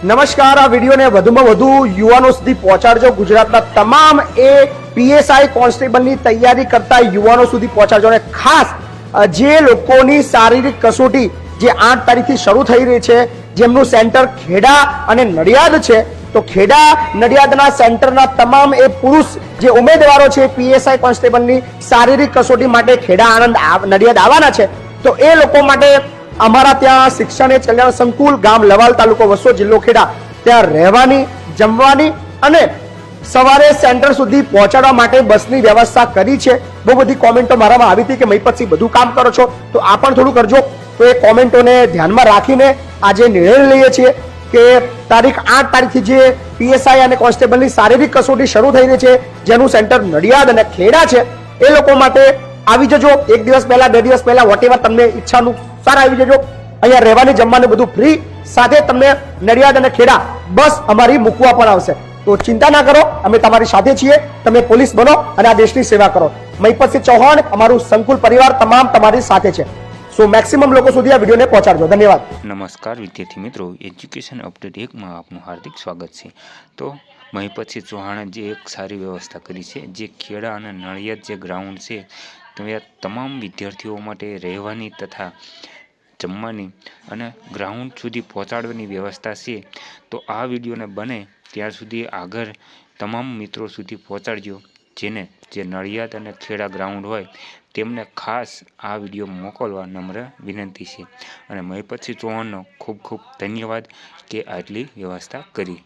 નમસ્કાર, આ વિડીયોને વધુમાં વધુ યુવાનો સુધી પહોંચાડજો. ગુજરાતના તમામ પીએસઆઈ કોન્સ્ટેબલની તૈયારી કરતા યુવાનો સુધી પહોંચાડજો. અને ખાસ જે લોકોની શારીરિક કસોટી જે 8 તારીખથી શરૂ થઈ રહી છે, જેમનું સેન્ટર ખેડા અને નડિયાદ છે, તો ખેડા નડિયાદના સેન્ટરના તમામ પુરુષ જે ઉમેદવારો છે પીએસઆઈ કોન્સ્ટેબલની શારીરિક કસોટી માટે ખેડા આણંદ નડિયાદ આવવાના છે, તો એ લોકો માટે અમારા ત્યાં શિક્ષણ એ કલ્યાણ સંકુલ, ગામ લવાલ, તાલુકો વસો, જિલ્લો ખેડા, ત્યાં રહેવાની, જમવાની અને સવારે સેન્ટર સુધી પહોંચાડવા માટે બસની વ્યવસ્થા કરી છે. બહુ બધી કોમેન્ટો મારામાં આવી હતી કે મહીપતસિંહ બધું કામ કરો છો, તો આ પણ થોડું કરજો. તો એ કોમેન્ટોને ધ્યાનમાં રાખીને આજે નિર્ણય લઈએ છીએ કે તારીખ 8 તારીખથી જે પીએસઆઈ અને કોન્સ્ટેબલની શારીરિક કસોટી શરૂ થઈ રહી છે, જેનું સેન્ટર નડિયાદ અને ખેડા છે, એ લોકો માટે આવી જજો. 1 દિવસ પહેલા, 2 દિવસ પહેલા, વોટેવર તમને ઈચ્છાનું સારા આવી જજો. અહીંયા રહેવાની, જમવાનું બધું ફ્રી, સાથે તમને નડિયાદ અને ખેડા બસ અમારી મૂકવા પણ આવશે. તો ચિંતા ના કરો, અમે તમારી સાથે છીએ. તમે પોલીસ બનો અને આ દેશની સેવા કરો. મહીપતસિંહ ચૌહાણ, અમારું સંકુલ પરિવાર તમામ તમારી સાથે છે. સો મેક્સિમમ લોકો સુધી આ વિડીયોને પહોંચાડજો. ધન્યવાદ. નમસ્કાર વિદ્યાર્થી મિત્રો, એજ્યુકેશન અપડેટ 1માં આપનું હાર્દિક સ્વાગત છે. તો મહીપતસિંહ ચૌહાણે જે એક સારી વ્યવસ્થા કરી છે, જે ખેડા અને નડિયાદ જે ગ્રાઉન્ડ છે, ત્યાં તમામ વિદ્યાર્થીઓ માટે રહેવાની તથા જમવાની અને ગ્રાઉન્ડ સુધી પહોંચાડવાની વ્યવસ્થા છે. તો આ વિડીયોને બને ત્યાર સુધી આગળ તમામ મિત્રો સુધી પહોંચાડજો. જે નડિયાદ અને ખેડા ગ્રાઉન્ડ હોય તેમને ખાસ આ વિડીયો મોકલવા નમ્ર વિનંતી છે. અને મહીપતસિંહ ચૌહાણનો ખૂબ ખૂબ ધન્યવાદ કે આટલી વ્યવસ્થા કરી.